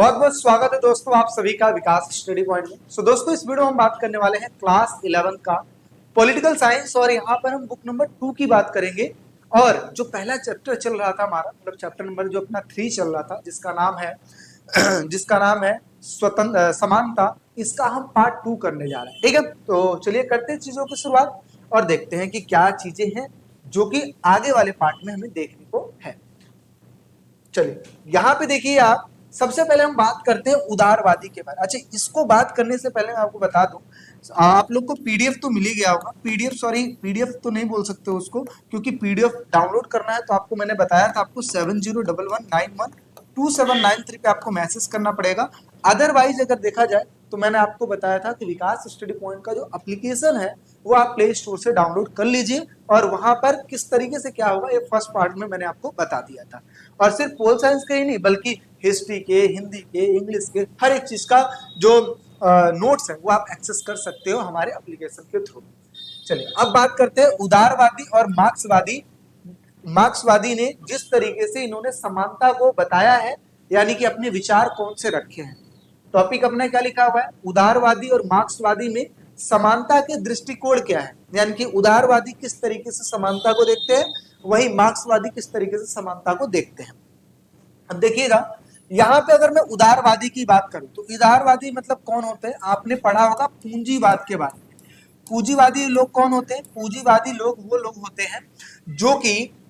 बहुत बहुत स्वागत है दोस्तों आप सभी का विकास स्टडी पॉइंट में। दोस्तों इस वीडियो में हम बात करने वाले हैं क्लास 11 का पॉलिटिकल साइंस और यहाँ पर हम बुक नंबर 2 की बात करेंगे। और जो पहला चैप्टर चल रहा था हमारा मतलब चैप्टर नंबर जो अपना 3 चल रहा था जिसका नाम है स्वतंत्र समानता, इसका हम पार्ट 2 करने जा रहे हैं। ठीक है, तो चलिए करते हैं चीजों की शुरुआत और देखते हैं कि क्या चीजें हैं जो कि आगे वाले पार्ट में हमें देखने को है। चलिए यहाँ पे देखिए आप, सबसे पहले हम बात करते हैं उदारवादी के बारे में। अच्छा, इसको बात करने से पहले मैं आपको बता दूं, आप लोग को पीडीएफ तो मिल ही गया होगा। पीडीएफ तो नहीं बोल सकते उसको, क्योंकि पीडीएफ डाउनलोड करना है तो आपको मैंने बताया था आपको 7011912793 पे आपको मैसेज करना पड़ेगा। अदरवाइज अगर देखा जाए तो मैंने आपको बताया था कि विकास स्टडी पॉइंट का जो एप्लीकेशन है वो आप प्ले स्टोर से डाउनलोड कर लीजिए और वहां पर किस तरीके से क्या होगा ये फर्स्ट पार्ट में मैंने आपको बता दिया था। और सिर्फ पोल साइंस के ही नहीं बल्कि हिस्ट्री के, हिंदी के, इंग्लिश के, हर एक चीज का जो नोट्स है वो आप एक्सेस कर सकते हो हमारे एप्लीकेशन के थ्रू। चलिए अब बात करते हैं उदारवादी और मार्क्सवादी। मार्क्सवादी ने जिस तरीके से इन्होंने समानता को बताया है, यानी कि अपने विचार कौन से रखे हैं। टॉपिक अपने क्या लिखा हुआ है, उदारवादी और मार्क्सवादी में समानता के दृष्टिकोण क्या है, यानी कि उदारवादी किस तरीके से समानता को देखते हैं, वही मार्क्सवादी किस तरीके से समानता को देखते हैं। अब देखिएगा यहाँ पे अगर मैं उदारवादी की बात करूं तो उदारवादी मतलब कौन होते हैं, आपने पढ़ा होगा पूंजीवाद के बारे में। पूंजीवादी लोग कौन होते हैं, पूंजीवादी लोग वो लोग होते हैं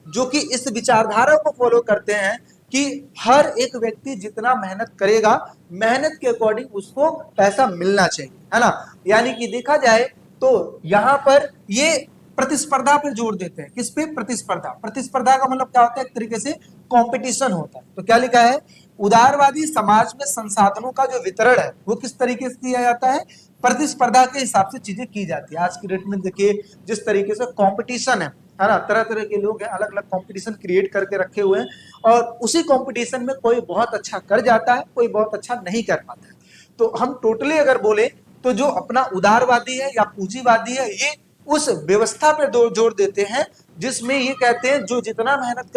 जो कि इस विचारधारा को फॉलो करते हैं कि हर एक व्यक्ति जितना मेहनत करेगा मेहनत के अकॉर्डिंग उसको पैसा मिलना चाहिए, है ना। यानी कि देखा जाए तो यहाँ पर ये प्रतिस्पर्धा पर जोर देते हैं। किस पे, प्रतिस्पर्धा। प्रतिस्पर्धा का मतलब क्या होता है, एक तरीके से कंपटीशन होता है। तो क्या लिखा है, उदारवादी समाज में संसाधनों का जो वितरण है वो किस तरीके से किया जाता है, प्रतिस्पर्धा के हिसाब से चीजें की जाती है। आज की डेट में देखिए जिस तरीके से कंपटीशन है ना, तरह तरह के लोग हैं, अलग अलग कंपटीशन क्रिएट करके रखे हुए हैं और उसी कंपटीशन में कोई बहुत अच्छा कर जाता है, कोई बहुत अच्छा नहीं कर पाता है। तो हम टोटली अगर बोले तो जो अपना उदारवादी है या पूंजीवादी है ये उस व्यवस्था पर जोर देते हैं जिसमें ये कहते हैं जो जितना मेहनत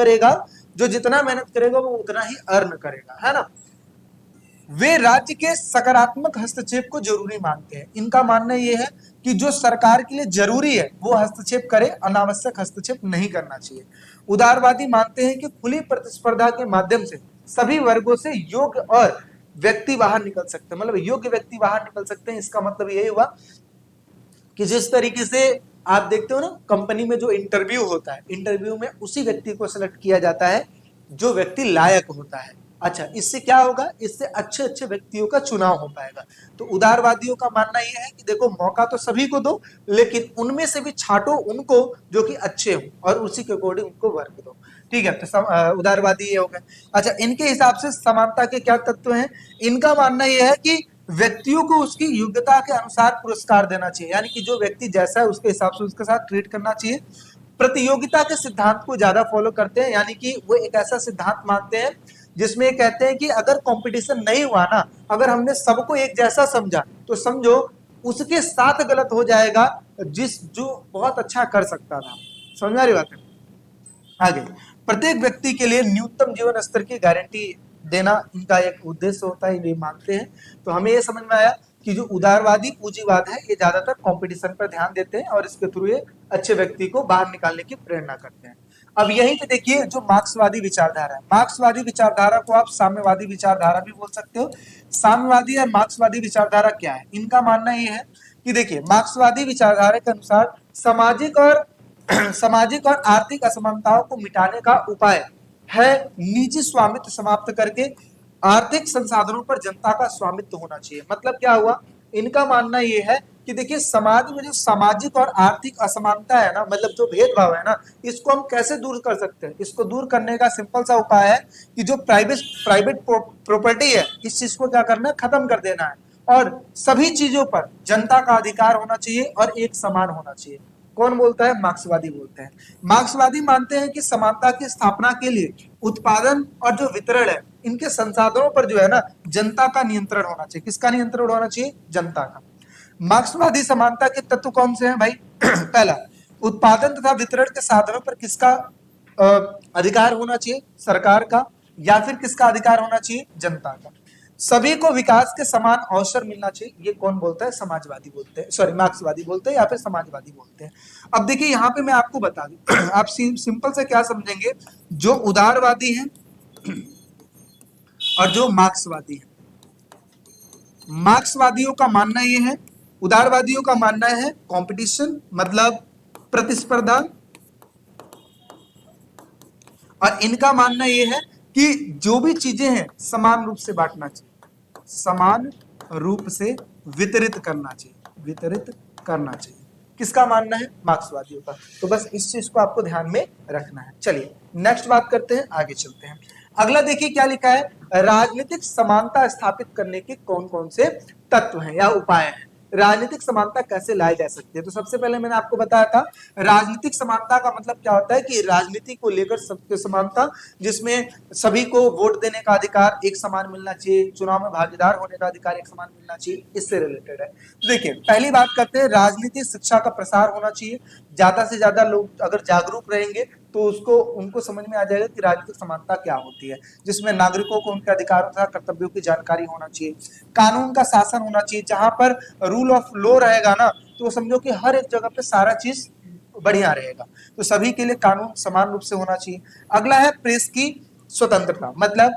करेगा वो उतना ही अर्न करेगा, है ना। वे राज्य के सकारात्मक हस्तक्षेप को जरूरी मानते हैं। इनका मानना यह है कि जो सरकार के लिए जरूरी है वो हस्तक्षेप करे, अनावश्यक हस्तक्षेप नहीं करना चाहिए। उदारवादी मानते हैं कि खुली प्रतिस्पर्धा के माध्यम से सभी वर्गों से योग्य और व्यक्ति बाहर निकल सकते हैं, मतलब योग्य व्यक्ति बाहर निकल सकते हैं। इसका मतलब यही हुआ कि जिस तरीके से आप देखते हो ना कंपनी में जो इंटरव्यू होता है, इंटरव्यू में उसी व्यक्ति को सिलेक्ट किया जाता है जो व्यक्ति लायक होता है। अच्छा, इससे क्या होगा, इससे अच्छे अच्छे व्यक्तियों का चुनाव हो पाएगा। तो उदारवादियों का मानना यह है कि देखो मौका तो सभी को दो, लेकिन उनमें से भी छांटो उनको जो कि अच्छे हो और उसी के अकॉर्डिंग उनको वर्क दो। ठीक है, तो उदारवादी ये हो गए। अच्छा, इनके हिसाब से समानता के क्या तत्व हैं, इनका मानना यह है कि व्यक्तियों को उसकी योग्यता के अनुसार पुरस्कार देना चाहिए, यानी कि जो व्यक्ति जैसा है उसके हिसाब से उसके साथ ट्रीट करना चाहिए। प्रतियोगिता के सिद्धांत को ज्यादा फॉलो करते हैं, यानी कि वो एक ऐसा सिद्धांत मानते हैं जिसमें कहते हैं कि अगर कंपटीशन नहीं हुआ ना, अगर हमने सबको एक जैसा समझा तो समझो उसके साथ गलत हो जाएगा जो बहुत अच्छा कर सकता था। समझ में आ रही बात है। आगे, प्रत्येक व्यक्ति के लिए न्यूनतम जीवन स्तर की गारंटी देना इनका एक उद्देश्य होता है, ये मानते हैं। तो हमें ये समझ में आया कि जो उदारवादी पूंजीवाद है ये ज्यादातर कंपटीशन पर ध्यान देते हैं और इसके थ्रू ये अच्छे व्यक्ति को बाहर निकालने की प्रेरणा करते हैं। अब यहीं पे देखिए जो मार्क्सवादी विचारधारा है, मार्क्सवादी विचारधारा को आप साम्यवादी विचारधारा भी बोल सकते हो। साम्यवादी और मार्क्सवादी विचारधारा क्या है, इनका मानना ये है कि देखिए मार्क्सवादी विचारधारा के अनुसार सामाजिक और आर्थिक असमानताओं को मिटाने का उपाय है निजी स्वामित्व समाप्त करके आर्थिक संसाधनों पर जनता का स्वामित्व होना चाहिए। मतलब क्या हुआ, इनका मानना यह है कि देखिए समाज में जो सामाजिक और आर्थिक असमानता है ना, मतलब जो भेदभाव है ना, इसको हम कैसे दूर कर सकते हैं। इसको दूर करने का सिंपल सा उपाय है कि जो प्राइवेट प्रॉपर्टी है इस चीज को क्या करना है, खत्म कर देना है और सभी चीजों पर जनता का अधिकार होना चाहिए और एक समान होना चाहिए। कौन बोलता है, मार्क्सवादी बोलते हैं। मार्क्सवादी मानते हैं कि समानता की स्थापना के लिए उत्पादन और जो वितरण है इनके संसाधनों पर जो है ना जनता का नियंत्रण होना चाहिए। किसका नियंत्रण होना चाहिए, जनता का। मार्क्सवादी समानता के तत्व कौन से हैं भाई पहला, उत्पादन तथा वितरण के साधनों पर किसका अधिकार होना चाहिए, सरकार का, या फिर किसका अधिकार होना चाहिए, जनता का। सभी को विकास के समान अवसर मिलना चाहिए, ये कौन बोलता है? समाजवादी बोलते हैं, सॉरी मार्क्सवादी बोलते हैं या फिर समाजवादी बोलते हैं। अब देखिए यहाँ पे मैं आपको बता दूं आप सिंपल से क्या समझेंगे, जो उदारवादी हैं और जो मार्क्सवादी हैं, मार्क्सवादियों का मानना ये है, उदारवादियों का मानना है कंपटीशन मतलब प्रतिस्पर्धा, और इनका मानना ये है कि जो भी चीजें हैं समान रूप से बांटना चाहिए, समान रूप से वितरित करना चाहिए, वितरित करना चाहिए। किसका मानना है? मार्क्सवादियों का। तो बस इस चीज को आपको ध्यान में रखना है। चलिए नेक्स्ट बात करते हैं, आगे चलते हैं। अगला देखिए क्या लिखा है, राजनीतिक समानता स्थापित करने के कौन कौन से तत्व हैं या उपाय हैं। राजनीतिक समानता कैसे लाई जा सकती है? तो सबसे पहले मैंने आपको बताया था राजनीतिक समानता का मतलब क्या होता है कि राजनीति को लेकर सबके समानता, जिसमें सभी को वोट देने का अधिकार एक समान मिलना चाहिए, चुनाव में भागीदार होने का अधिकार एक समान मिलना चाहिए, इससे रिलेटेड है। तो देखिए पहली बात करते हैं, राजनीतिक शिक्षा का प्रसार होना चाहिए। ज्यादा से ज्यादा लोग अगर जागरूक रहेंगे तो उनको समझ में आ जाएगा कि राजनीतिक समानता क्या होती है, जिसमें नागरिकों को उनके अधिकारों तथा कर्तव्यों की जानकारी होना चाहिए। कानून का शासन होना चाहिए, जहां पर रूल ऑफ लॉ रहेगा ना तो समझो कि हर एक जगह पे सारा चीज बढ़िया रहेगा। तो सभी के लिए कानून समान रूप से होना चाहिए। अगला है प्रेस की स्वतंत्रता, मतलब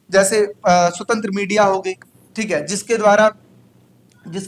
जैसे स्वतंत्र मीडिया हो गई, ठीक है, जिसके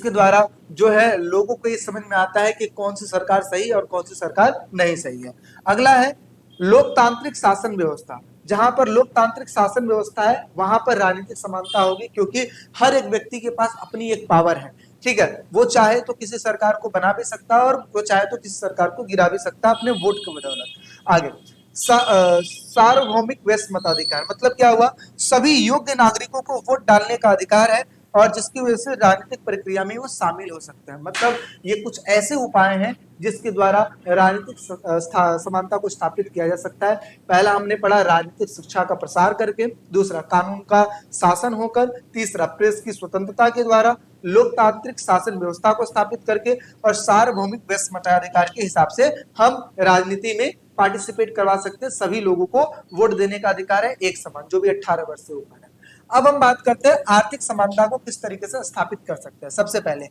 द्वारा जो है लोगों को ये समझ में आता है कि कौन सी सरकार सही है और कौन सी सरकार नहीं सही है। अगला है लोकतांत्रिक शासन व्यवस्था, जहां पर लोकतांत्रिक शासन व्यवस्था है वहां पर राजनीतिक समानता होगी, क्योंकि हर एक व्यक्ति के पास अपनी एक पावर है, ठीक है, वो चाहे तो किसी सरकार को बना भी सकता है और वो चाहे तो किसी सरकार को गिरा भी सकता है अपने वोट के बदौलत। आगे सार्वभौमिक वैश्य मताधिकार, मतलब क्या हुआ, सभी योग्य नागरिकों को वोट डालने का अधिकार है और जिसकी वजह से राजनीतिक प्रक्रिया में वो शामिल हो सकते हैं। मतलब ये कुछ ऐसे उपाय हैं जिसके द्वारा राजनीतिक समानता को स्थापित किया जा सकता है। पहला हमने पढ़ा राजनीतिक शिक्षा का प्रसार करके, दूसरा कानून का शासन होकर, तीसरा प्रेस की स्वतंत्रता के द्वारा, लोकतांत्रिक शासन व्यवस्था को स्थापित करके, और सार्वभौमिक वैश्य मताधिकार के हिसाब से हम राजनीति में पार्टिसिपेट करवा सकते हैं। सभी लोगों को वोट देने का अधिकार है एक समान, जो भी 18 वर्ष से ऊपर है। अब हम बात करते हैं आर्थिक समानता को किस तरीके से स्थापित कर सकते हैं। सबसे पहले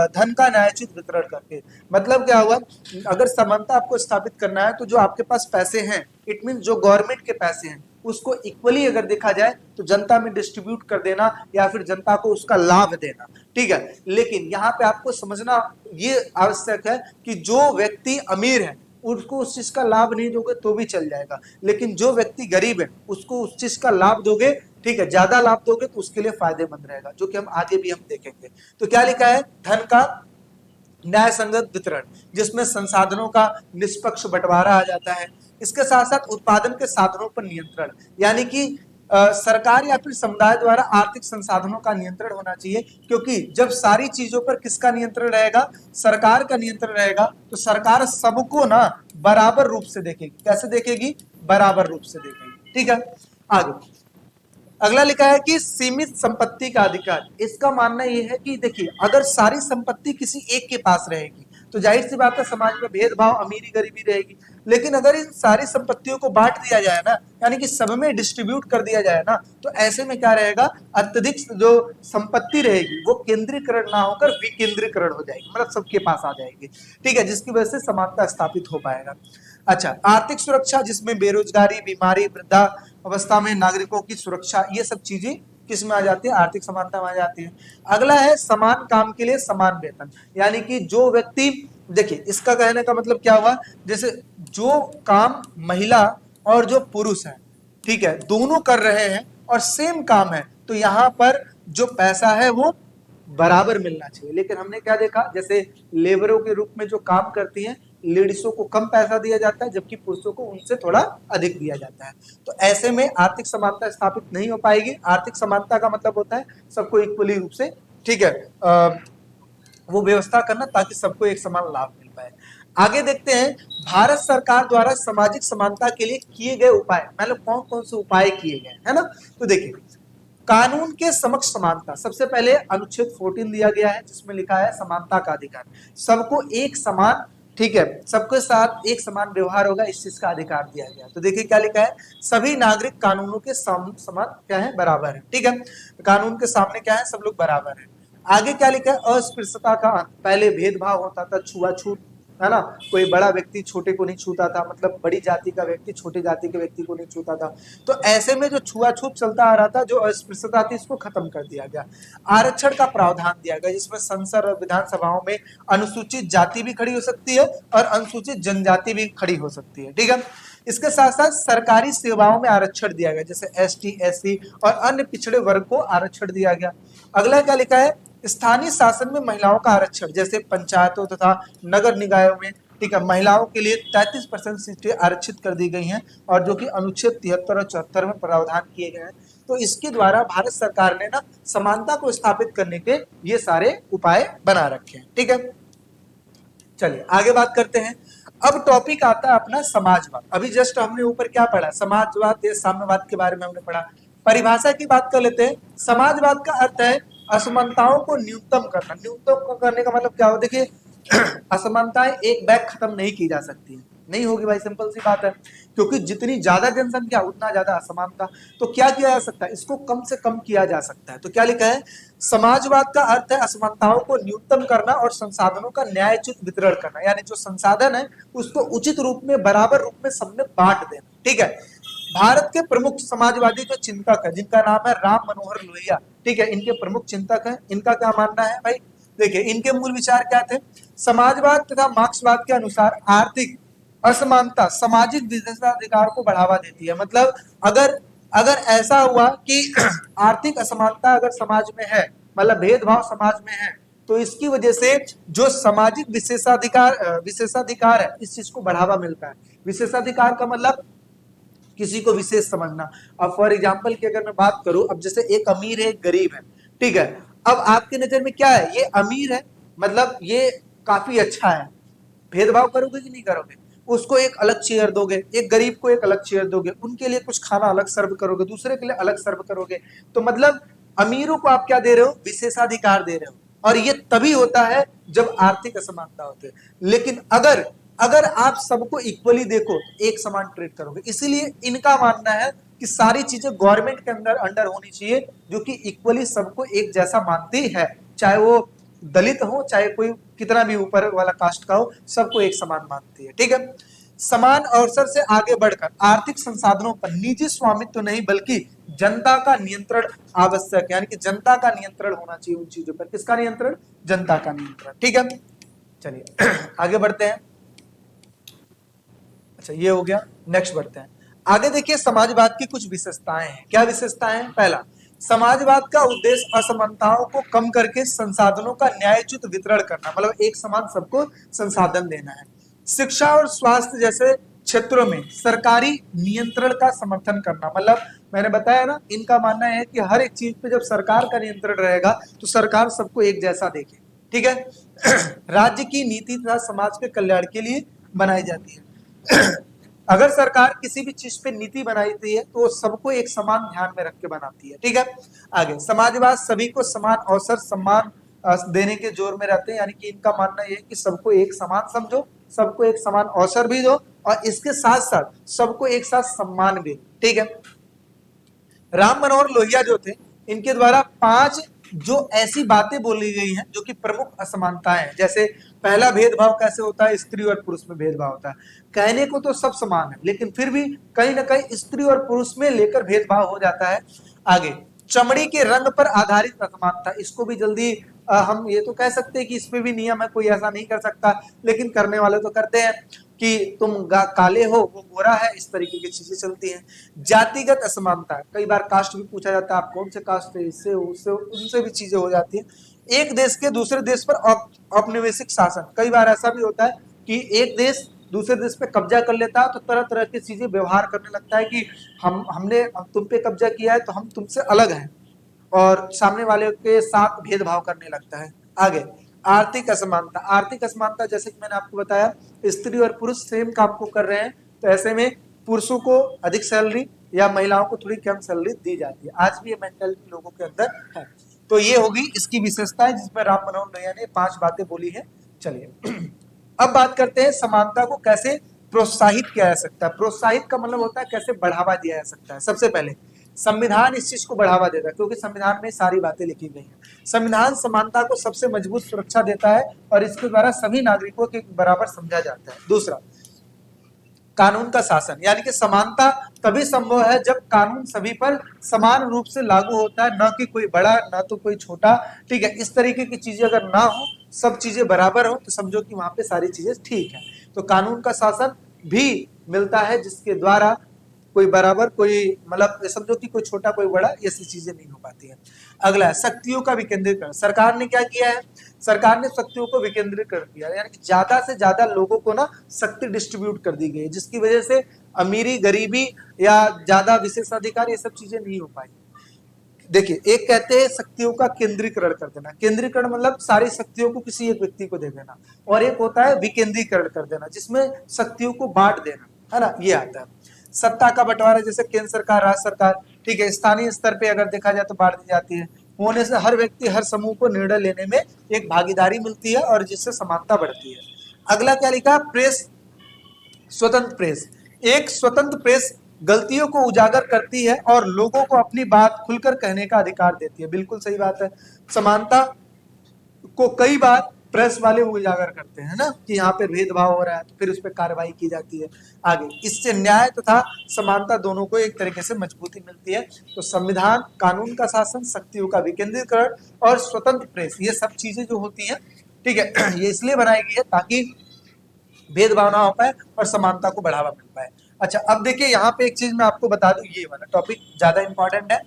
धन का न्यायोचित वितरण करके, मतलब क्या हुआ, अगर समानता आपको स्थापित करना है तो जो आपके पास पैसे हैं, इट मीन जो गवर्नमेंट के पैसे हैं उसको इक्वली अगर देखा जाए तो जनता में डिस्ट्रीब्यूट कर देना या फिर जनता को उसका लाभ देना, ठीक है। लेकिन यहाँ पे आपको समझना ये आवश्यक है कि जो व्यक्ति अमीर है उसको उस चीज का लाभ नहीं दोगे तो भी चल जाएगा, लेकिन जो व्यक्ति गरीब है उसको उस चीज का लाभ दोगे, ठीक है, ज्यादा लाभ दोगे तो उसके लिए फायदेमंद रहेगा, जो कि हम आगे भी हम देखेंगे। तो क्या लिखा है, धन का न्याय संगत वितरण, जिसमें संसाधनों का निष्पक्ष बंटवारा आ जाता है। इसके साथ साथ उत्पादन के साधनों पर नियंत्रण, यानी कि सरकार या फिर समुदाय द्वारा आर्थिक संसाधनों का नियंत्रण होना चाहिए, क्योंकि जब सारी चीजों पर किसका नियंत्रण रहेगा, सरकार का नियंत्रण रहेगा, तो सरकार सबको ना बराबर रूप से देखेगी। कैसे देखेगी? बराबर रूप से देखेगी, ठीक है। आगे अगला लिखा है कि सीमित संपत्ति का अधिकार। इसका मानना यह है कि देखिए अगर सारी संपत्ति किसी एक के पास रहेगी तो जाहिर सी बात है समाज में भेदभाव, अमीरी गरीबी रहेगी। लेकिन अगर इन सारी संपत्तियों को बांट दिया जाए ना, यानी कि सब में डिस्ट्रीब्यूट कर दिया जाए ना, तो ऐसे में क्या रहेगा, अत्यधिक जो संपत्ति रहेगी वो केंद्रीकरण ना होकर विकेंद्रीकरण हो जाएगी, मतलब सबके पास आ जाएगी, ठीक है, जिसकी वजह से समानता स्थापित हो पाएगा। अच्छा, आर्थिक सुरक्षा, जिसमें बेरोजगारी, बीमारी, वृद्धा अवस्था में नागरिकों की सुरक्षा, ये सब चीजें किस में आ जाती है, आर्थिक समानता में आ जाती है। अगला है समान काम के लिए समान वेतन, यानी कि जो व्यक्ति, देखिए इसका कहने का मतलब क्या हुआ, जैसे जो काम महिला और जो पुरुष है, ठीक है, दोनों कर रहे हैं और सेम काम है, तो यहाँ पर जो पैसा है वो बराबर मिलना चाहिए। लेकिन हमने क्या देखा, जैसे लेबरों के रूप में जो काम करती हैं लेडीजों को कम पैसा दिया जाता है, जबकि पुरुषों को उनसे थोड़ा अधिक दिया जाता है। तो ऐसे में आर्थिक समानता स्थापित नहीं हो पाएगी। आर्थिक समानता का मतलब होता है सबको इक्वली रूप से, ठीक है, वो व्यवस्था करना ताकि सबको एक समान लाभ मिल पाए। आगे देखते हैं भारत सरकार द्वारा सामाजिक समानता के लिए किए गए उपाय, मतलब कौन कौन से उपाय किए गए, है ना। तो देखिए कानून के समक्ष समानता, सबसे पहले अनुच्छेद 14 दिया गया है जिसमें लिखा है समानता का अधिकार, सबको एक समान, ठीक है, सबके साथ एक समान व्यवहार होगा, इस चीज का अधिकार दिया गया। तो देखिए क्या लिखा है, सभी नागरिक कानूनों के समान क्या है, बराबर है। ठीक है, कानून के सामने क्या है, सब लोग बराबर है। आगे क्या लिखा है, अस्पृश्यता का अंत। पहले भेदभाव होता था, छुआछूत, है ना, कोई बड़ा व्यक्ति छोटे को नहीं छूता था, मतलब बड़ी जाति का व्यक्ति छोटे जाति के व्यक्ति को नहीं छूता था। तो ऐसे में जो छुआछूत चलता आ रहा था, जो अस्पृश्यता थी, इसको खत्म कर दिया गया। आरक्षण का प्रावधान दिया गया, जिसमें संसद और विधानसभाओं में अनुसूचित जाति भी खड़ी हो सकती है और अनुसूचित जनजाति भी खड़ी हो सकती है। ठीक है, इसके साथ साथ सरकारी सेवाओं में आरक्षण दिया गया, जैसे एसटी, एससी और अन्य पिछड़े वर्ग को आरक्षण दिया गया। अगला क्या लिखा है, स्थानीय शासन में महिलाओं का आरक्षण, जैसे पंचायतों तथा नगर निकायों में, ठीक है, महिलाओं के लिए 33% सीटें आरक्षित कर दी गई हैं, और जो कि अनुच्छेद 73 और 74 में प्रावधान किए गए हैं। तो इसके द्वारा भारत सरकार ने ना समानता को स्थापित करने के ये सारे उपाय बना रखे हैं। ठीक है, चलिए आगे बात करते हैं। अब टॉपिक आता है अपना समाजवाद। अभी जस्ट हमने ऊपर क्या पढ़ा, समाजवाद या साम्यवाद के बारे में हमने पढ़ा। परिभाषा की बात कर लेते हैं। समाजवाद का अर्थ है असमानताओं को न्यूनतम करना। न्यूनतम करने का मतलब क्या हो, देखिए असमानताएं एक बैग खत्म नहीं की जा सकती है, नहीं होगी भाई, सिंपल सी बात है, क्योंकि जितनी ज्यादा जनसंख्या उतना ज्यादा असमानता। तो क्या किया जा सकता है, इसको कम से कम किया जा सकता है। तो क्या लिखा है, समाजवाद का अर्थ है असमानताओं को न्यूनतम करना और संसाधनों का न्यायोचित वितरण करना, यानी जो संसाधन है उसको उचित रूप में, बराबर रूप में सबने बांट देना। ठीक है, भारत के प्रमुख समाजवादी जो चिंतक है, जिनका नाम है राम मनोहर लोहिया, ठीक है, इनके प्रमुख चिंतक हैं। इनका क्या मानना है भाई, देखिए इनके मूल विचार क्या थे। समाजवाद तथा मार्क्सवाद के अनुसार आर्थिक असमानता सामाजिक विशेषाधिकार को बढ़ावा देती है। मतलब अगर अगर ऐसा हुआ कि आर्थिक असमानता अगर समाज में है, मतलब भेदभाव समाज में है, तो इसकी वजह से जो सामाजिक विशेषाधिकार है, इस चीज को बढ़ावा मिलता है। विशेषाधिकार का मतलब किसी को विशेष समझना। अब फॉर एग्जाम्पल की अगर मैं बात करूं, अब जैसे एक अमीर है, एक गरीब है, ठीक है, अब आपकी नजर में क्या है, ये अमीर है, मतलब ये काफी अच्छा है, भेदभाव करोगे कि नहीं करोगे, उसको एक अलग चेयर दोगे, एक गरीब को एक अलग चेयर दोगे, उनके लिए कुछ खाना अलग सर्व करोगे, दूसरे के लिए अलग सर्व करोगे। तो मतलब अमीरों को आप क्या दे रहे हो, विशेषाधिकार दे रहे हो। और ये तभी होता है जब आर्थिक असमानता होती है। लेकिन अगर अगर आप सबको इक्वली देखो, एक समान ट्रीट करोगे। इसीलिए इनका मानना है कि सारी चीजें गवर्नमेंट के अंडर होनी चाहिए, जो कि इक्वली सबको एक जैसा मानती है, चाहे वो दलित हो, चाहे कोई कितना भी ऊपर वाला कास्ट का हो, सबको एक समान मानती है। ठीक है, समान अवसर से आगे बढ़कर आर्थिक संसाधनों पर निजी स्वामित्व तो नहीं, बल्कि जनता का नियंत्रण आवश्यक है, यानी कि जनता का नियंत्रण होना चाहिए उन चीजों पर। किसका नियंत्रण, जनता का नियंत्रण। ठीक है, चलिए आगे बढ़ते हैं। अच्छा ये हो गया, नेक्स्ट बढ़ते हैं आगे। देखिए समाजवाद की कुछ विशेषताएं हैं। क्या विशेषताएं हैं, पहला, समाजवाद का उद्देश्य असमानताओं को कम करके संसाधनों का न्यायोचित वितरण करना, मतलब एक समान सबको संसाधन देना है। शिक्षा और स्वास्थ्य जैसे क्षेत्रों में सरकारी नियंत्रण का समर्थन करना, मतलब मैंने बताया ना, इनका मानना है कि हर एक चीज पे जब सरकार का नियंत्रण रहेगा तो सरकार सबको एक जैसा देखे। ठीक है राज्य की नीति तथा समाज के कल्याण के लिए बनाई जाती है। अगर सरकार किसी भी चीज पे नीति बनाती है तो सबको एक समान ध्यान में रख के बनाती है। ठीक है, आगे समाजवाद सभी को समान अवसर सम्मान देने के जोर में रहते हैं, यानी कि इनका मानना यह है कि सबको एक समान समझो, सबको एक समान अवसर भी दो, और इसके साथ साथ सबको एक साथ सम्मान भी। ठीक है, राम मनोहर लोहिया जो थे, इनके द्वारा 5 जो ऐसी बातें बोली गई हैं जो कि प्रमुख असमानताएं हैं। जैसे पहला, भेदभाव कैसे होता है, स्त्री और पुरुष में भेदभाव होता है। कहने को तो सब समान है, लेकिन फिर भी कहीं ना कहीं स्त्री और पुरुष में लेकर भेदभाव हो जाता है। आगे, चमड़ी के रंग पर आधारित असमानता, इसको भी जल्दी हम ये तो कह सकते हैं कि इसमें भी नियम है, कोई ऐसा नहीं कर सकता, लेकिन करने वाले तो करते हैं कि तुम काले हो, वो गोरा है, इस तरीके की चीजें चलती हैं। जातिगत असमानता, कई बार कास्ट भी पूछा जाता है, आप कौन से कास्ट है, इससे उससे उनसे भी चीजें हो जाती हैं। एक देश के दूसरे देश पर औपनिवेशिक शासन, कई बार ऐसा भी होता है कि एक देश दूसरे देश पे कब्जा कर लेता है, तो तरह तरह की चीजें व्यवहार करने लगता है कि हमने तुम पे कब्जा किया है तो हम तुमसे अलग हैं, और सामने वाले के साथ भेदभाव करने लगता है। आगे, आर्थिक असमानता। आर्थिक असमानता जैसे कि मैंने आपको बताया, स्त्री और पुरुष सेम काम को कर रहे हैं, तो ऐसे में पुरुषों को अधिक सैलरी या महिलाओं को थोड़ी कम सैलरी दी जाती है। आज भी ये मेंटालिटी लोगों के अंदर है। तो ये होगी इसकी विशेषताएं, जिसमें राम मनोहर लोहिया ने 5 बातें बोली है। चलिए अब बात करते हैं समानता को कैसे प्रोत्साहित किया जा सकता है। प्रोत्साहित का मतलब होता है कैसे बढ़ावा दिया जा सकता है। सबसे पहले संविधान इस चीज को बढ़ावा देता है, क्योंकि संविधान में सारी बातें लिखी गई हैं। संविधान समानता को सबसे मजबूत सुरक्षा देता है और इसके द्वारा सभी नागरिकों के बराबर समझा जाता है। दूसरा, कानून का शासन, यानी कि समानता तभी संभव है जब कानून सभी पर समान रूप से लागू होता है, न कि कोई बड़ा न तो कोई छोटा। ठीक है, इस तरीके की चीजें अगर ना हो, सब चीजें बराबर हो, तो समझो कि वहां पे सारी चीजें ठीक है। तो कानून का शासन भी मिलता है जिसके द्वारा कोई बराबर, कोई मतलब समझो कि कोई छोटा कोई बड़ा, ऐसी चीजें नहीं हो पाती है। अगला है शक्तियों का विकेंद्रीकरण। सरकार ने क्या किया है, सरकार ने शक्तियों को विकेंद्रीकरण किया, यानी कि ज्यादा से ज्यादा लोगों को ना शक्ति डिस्ट्रीब्यूट कर दी गई, जिसकी वजह से अमीरी गरीबी या ज्यादा विशेषाधिकार ये सब चीजें नहीं हो पाई। देखिए, एक कहते हैं शक्तियों का केंद्रीकरण कर देना, केंद्रीकरण मतलब सारी शक्तियों को किसी एक व्यक्ति को दे देना, और एक होता है विकेंद्रीकरण कर देना जिसमें शक्तियों को बांट देना, है ना, ये आता है। सत्ता का बंटवारा, जैसे केंद्र सरकार, राज्य सरकार, ठीक है, स्थानीय स्तर पे अगर देखा जाए तो बांट दी जाती है। होने से हर व्यक्ति, हर समूह को निर्णय लेने में एक भागीदारी मिलती है और जिससे समानता बढ़ती है। अगला क्या लिखा, प्रेस, स्वतंत्र प्रेस। एक स्वतंत्र प्रेस गलतियों को उजागर करती है और लोगों को अपनी बात खुलकर कहने का अधिकार देती है। बिल्कुल सही बात है। समानता को कई बार प्रेस वाले उजागर करते हैं ना, कि यहाँ पे भेदभाव हो रहा है, तो फिर उस पर कार्रवाई की जाती है। आगे, इससे न्याय तथा समानता दोनों को एक तरीके से मजबूती मिलती है। तो संविधान, कानून का शासन, शक्तियों का विकेंद्रीकरण और स्वतंत्र प्रेस, ये सब चीजें जो होती हैं, ठीक है, ये इसलिए बनाई गई है ताकि भेदभाव ना हो पाए और समानता को बढ़ावा मिल पाए। अच्छा, अब देखिए यहाँ पे एक चीज मैं आपको बता दूं, ये वाला टॉपिक ज्यादा इंपॉर्टेंट है।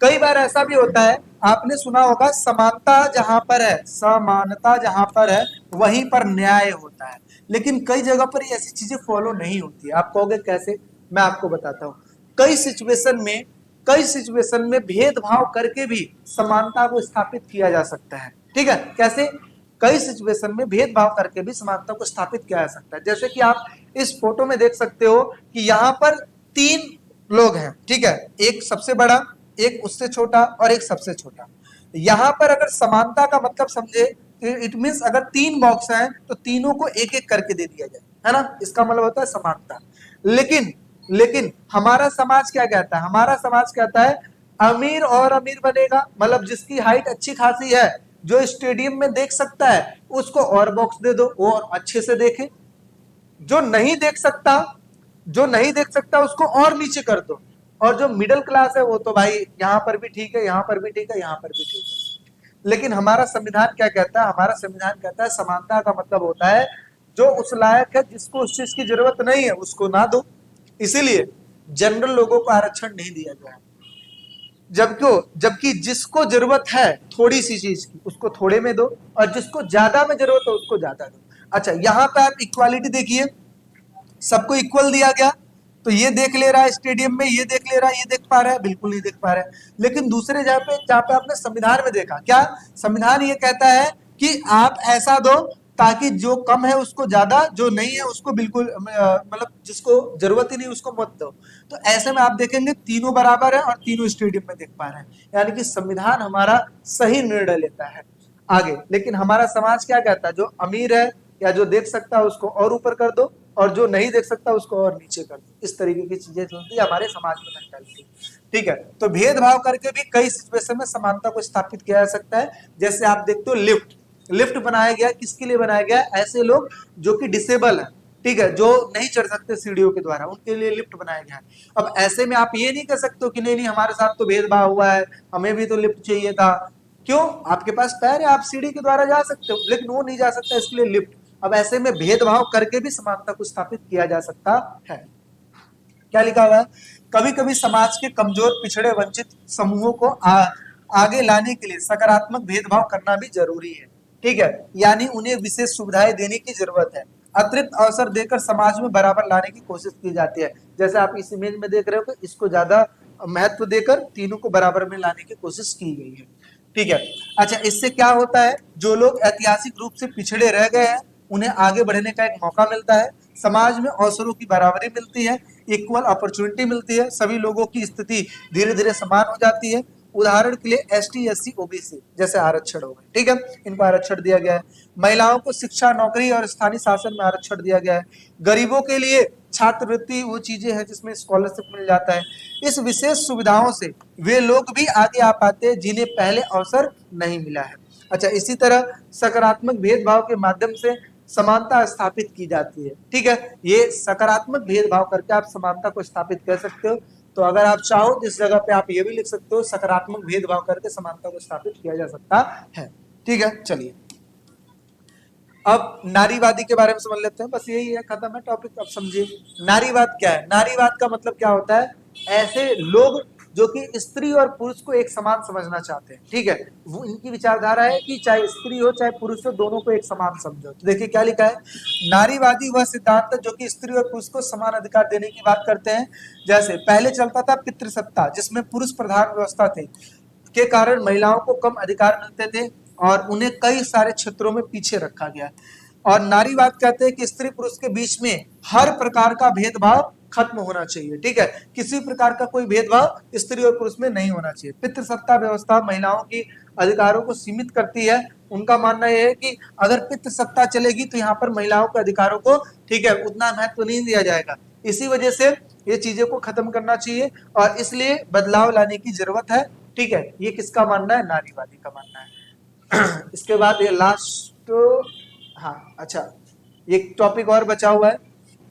कई बार ऐसा भी होता है, आपने सुना होगा, समानता जहां पर है, समानता जहां पर है वहीं पर न्याय होता है, लेकिन कई जगह पर ऐसी चीजें फॉलो नहीं होती है। आप कहोगे कैसे, मैं आपको बताता हूँ। कई सिचुएशन में भेदभाव करके भी समानता को स्थापित किया जा सकता है। ठीक है, कैसे, कई सिचुएशन में भेदभाव करके भी समानता को स्थापित किया जा सकता है। जैसे कि आप इस फोटो में देख सकते हो कि यहाँ पर 3 लोग हैं, ठीक है, एक सबसे बड़ा, एक उससे छोटा और एक सबसे छोटा। यहां पर अगर समानता का मतलब समझे, इट मींस अगर 3 बॉक्स हैं तो तीनों को एक एक करके दे दिया जाए, है ना, इसका मतलब होता है समानता। लेकिन लेकिन हमारा समाज क्या कहता है, हमारा समाज कहता है अमीर और अमीर बनेगा, मतलब जिसकी हाइट अच्छी खासी है, जो स्टेडियम में देख सकता है, उसको और बॉक्स दे दो, वो और अच्छे से देखे। जो नहीं देख सकता, उसको और नीचे कर दो। और जो मिडिल क्लास है वो तो भाई यहाँ पर भी ठीक है, यहाँ पर भी ठीक है, यहाँ पर भी ठीक है। लेकिन हमारा संविधान क्या कहता है, हमारा संविधान कहता है समानता का मतलब होता है जो उस लायक है, जिसको उस चीज की जरूरत नहीं है उसको ना दो। इसीलिए जनरल लोगों को आरक्षण नहीं दिया गया, जबकि जिसको जरूरत है थोड़ी सी चीज की उसको थोड़े में दो, और जिसको ज्यादा में जरूरत है उसको ज्यादा दो। अच्छा, यहाँ पे आप इक्वालिटी देखिए, सबको इक्वल दिया गया, तो ये देख ले रहा है स्टेडियम में, ये देख ले रहा है, ये देख पा रहा है, बिल्कुल नहीं देख पा रहा है। लेकिन दूसरे जहाँ पे आपने संविधान में देखा, क्या संविधान ये कहता है कि आप ऐसा दो ताकि जो कम है उसको ज्यादा, जो नहीं है उसको बिल्कुल, मतलब जिसको जरूरत ही नहीं उसको मत दो। तो ऐसे में आप देखेंगे तीनों बराबर है और तीनों स्टेडियम में देख पा रहे हैं, यानी कि संविधान हमारा सही निर्णय लेता है। आगे, लेकिन हमारा समाज क्या कहता है, जो अमीर है या जो देख सकता है उसको और ऊपर कर दो, और जो नहीं देख सकता उसको और नीचे कर दो। इस तरीके की चीजें चलती है हमारे समाज में मेंटालिटी। ठीक है, तो भेदभाव करके भी कई सिचुएशन में समानता को स्थापित किया जा सकता है। जैसे आप देखते हो लिफ्ट, लिफ्ट बनाया गया, किसके लिए बनाया गया, ऐसे लोग जो कि डिसेबल है, ठीक है, जो नहीं चढ़ सकते सीढ़ियों के द्वारा, उनके लिए लिफ्ट बनाया गया है। अब ऐसे में आप ये नहीं कह सकते हो कि नहीं नहीं हमारे साथ तो भेदभाव हुआ है, हमें भी तो लिफ्ट चाहिए था। क्यों, आपके पास पैर है, आप सीढ़ी के द्वारा जा सकते हो, लेकिन वो नहीं जा सकता, इसलिए लिफ्ट। अब ऐसे में भेदभाव करके भी समानता को स्थापित किया जा सकता है। क्या लिखा हुआ है, कभी कभी समाज के कमजोर, पिछड़े, वंचित समूहों को आगे लाने के लिए सकारात्मक भेदभाव करना भी जरूरी है। ठीक है, यानी उन्हें विशेष सुविधाएं देने की जरूरत है, अतिरिक्त अवसर देकर समाज में बराबर लाने की कोशिश की जाती है। जैसे आप इस इमेज में देख रहे हो कि इसको ज्यादा महत्व देकर तीनों को बराबर में लाने की कोशिश की गई है। ठीक है, अच्छा, इससे क्या होता है, जो लोग ऐतिहासिक रूप से पिछड़े रह गए हैं उन्हें आगे बढ़ने का एक मौका मिलता है, समाज में अवसरों की बराबरी मिलती है, इक्वल अपॉर्चुनिटी मिलती है, सभी लोगों की स्थिति धीरे धीरे समान हो जाती है, उदाहरण के लिए ST SC OBC जैसे आरक्षण हो गए, ठीक है, इनको आरक्षण दिया गया है। महिलाओं को शिक्षा, नौकरी और स्थानीय शासन में आरक्षण दिया गया है। गरीबों के लिए छात्रवृत्ति वो चीजें हैं जिसमें स्कॉलरशिप मिल जाता है। इस विशेष सुविधाओं से वे लोग भी आगे आ पाते हैं जिन्हें पहले अवसर नहीं मिला है। अच्छा, इसी तरह सकारात्मक भेदभाव के माध्यम से समानता स्थापित की जाती है, ठीक है। ये सकारात्मक भेदभाव करके आप समानता को स्थापित कर सकते हो। तो अगर आप चाहो तो इस जगह पे आप ये भी लिख सकते हो, सकारात्मक भेदभाव करके समानता को स्थापित किया जा सकता है, ठीक है। चलिए अब नारीवादी के बारे में समझ लेते हैं, बस यही है, खत्म है टॉपिक। अब समझिए नारीवाद क्या है। नारीवाद का मतलब क्या होता है, ऐसे लोग जो कि स्त्री और पुरुष को एक समान समझना चाहते हैं, ठीक है। वो इनकी विचारधारा है कि चाहे स्त्री हो चाहे पुरुष हो, दोनों को एक समान समझो। तो देखिए क्या लिखा है, नारीवादी वह सिद्धांत जो कि स्त्री और पुरुष को समान अधिकार देने की बात करते हैं। जैसे पहले चलता था पितृसत्ता, जिसमें पुरुष प्रधान व्यवस्था थी के कारण महिलाओं को कम अधिकार मिलते थे और उन्हें कई सारे क्षेत्रों में पीछे रखा गया। और नारीवाद कहते हैं कि स्त्री पुरुष के बीच में हर प्रकार का भेदभाव खत्म होना चाहिए, ठीक है। किसी प्रकार का कोई भेदभाव स्त्री और पुरुष में नहीं होना चाहिए। पितृसत्ता व्यवस्था महिलाओं की अधिकारों को सीमित करती है। उनका मानना यह है कि अगर पितृसत्ता चलेगी तो यहाँ पर महिलाओं के अधिकारों को, ठीक है, उतना महत्व नहीं दिया जाएगा। इसी वजह से ये चीजें को खत्म करना चाहिए और इसलिए बदलाव लाने की जरूरत है, ठीक है। ये किसका मानना है, नारीवादी का मानना है। इसके बाद ये लास्ट, हाँ अच्छा, ये टॉपिक और बचा हुआ है।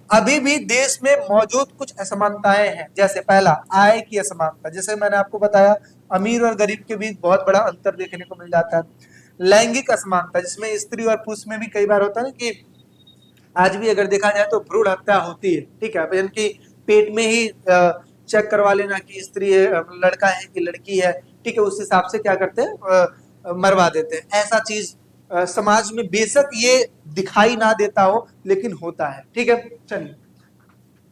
अभी भी देश में मौजूद कुछ असमानताएं हैं। जैसे पहला, आय की असमानता, जैसे मैंने आपको बताया अमीर और गरीब के बीच बहुत बड़ा अंतर देखने को मिल जाता है। लैंगिक असमानता, जिसमें स्त्री और पुरुष में भी कई बार होता है ना कि आज भी अगर देखा जाए तो भ्रूण हत्या होती है, ठीक है। इनकी पेट में ही चेक करवा लेना कि स्त्री है, लड़का है कि लड़की है, ठीक है, उस हिसाब से क्या करते हैं, मरवा देते हैं। ऐसा चीज समाज में बेशक ये दिखाई ना देता हो लेकिन होता है, ठीक है। चलिए,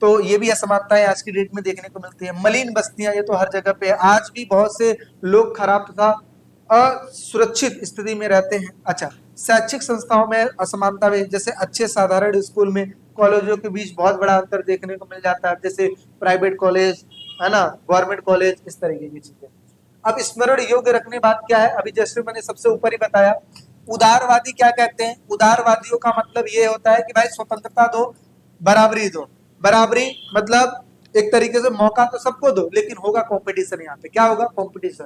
तो ये भी असमानताएं आज की डेट में देखने को मिलती है। मलिन बस्तियां, ये तो हर जगह पे है। आज भी बहुत से लोग खराब तथा असुरक्षित स्थिति में रहते हैं। अच्छा, शैक्षिक संस्थाओं में असमानता में, जैसे अच्छे साधारण स्कूल में कॉलेजों के बीच बहुत बड़ा अंतर देखने को मिल जाता है, जैसे प्राइवेट कॉलेज है ना, गवर्नमेंट कॉलेज, इस तरीके की चीजें। अब स्मरण योग्य रखने बात क्या है, अभी जैसे मैंने सबसे ऊपर ही बताया, उदारवादी क्या कहते हैं। उदारवादियों का मतलब ये होता है कि भाई स्वतंत्रता दो, बराबरी दो। बराबरी मतलब एक तरीके से मौका तो सबको दो, लेकिन होगा कंपटीशन, यहाँ पे क्या होगा, कंपटीशन,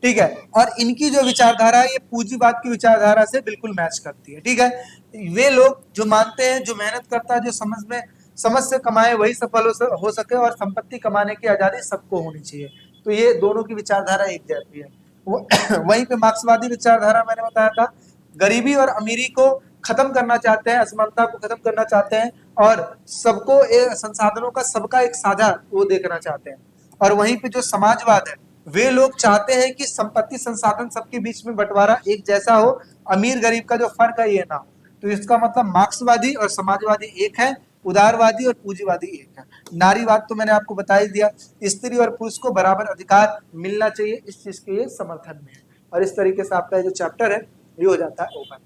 ठीक है। और इनकी जो विचारधारा है ये पूंजीवाद की विचारधारा से बिल्कुल मैच करती है, ठीक है। वे लोग जो मानते हैं जो मेहनत करता है, जो समझ से कमाए वही सफल हो सके और संपत्ति कमाने की आजादी सबको होनी चाहिए। तो ये दोनों की विचारधारा एक जैसी है। वहीं पे मार्क्सवादी विचारधारा मैंने बताया था, गरीबी और अमीरी को खत्म करना चाहते हैं, असमानता को खत्म करना चाहते हैं और सबको संसाधनों का सबका एक साझा वो देखना चाहते हैं। और वहीं पे जो समाजवाद है, वे लोग चाहते हैं कि संपत्ति संसाधन सबके बीच में बंटवारा एक जैसा हो, अमीर गरीब का जो फर्क है ये ना हो। तो इसका मतलब मार्क्सवादी और समाजवादी एक है, उदारवादी और पूंजीवादी एक है। नारीवाद तो मैंने आपको बता ही दिया, स्त्री और पुरुष को बराबर अधिकार मिलना चाहिए, इस चीज के ये समर्थन में है। और इस तरीके से आपका जो चैप्टर है ये हो जाता है ओवर।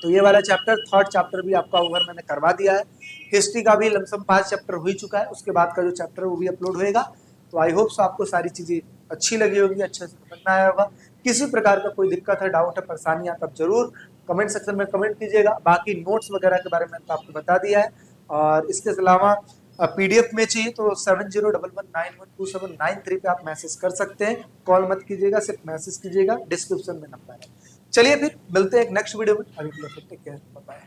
तो ये वाला चैप्टर, थर्ड चैप्टर भी आपका ओवर मैंने करवा दिया है। हिस्ट्री का भी लमसम 5 चैप्टर हो ही चुका है, उसके बाद का जो चैप्टर है वो भी अपलोड होएगा। तो आई होप आपको सारी चीजें अच्छी लगी होगी, अच्छे से समझ में आया होगा। किसी प्रकार का कोई दिक्कत है, डाउट है, परेशानी है, तब जरूर कमेंट सेक्शन में कमेंट कीजिएगा। बाकी नोट्स वगैरह के बारे में तो आपको बता दिया है। और इसके अलावा पीडीएफ में चाहिए तो 7011912793 पे आप मैसेज कर सकते हैं। कॉल मत कीजिएगा, सिर्फ मैसेज कीजिएगा, डिस्क्रिप्शन में नंबर है। चलिए फिर मिलते हैं एक नेक्स्ट वीडियो में, अभी के लिए टेक केयर, बाय बाय।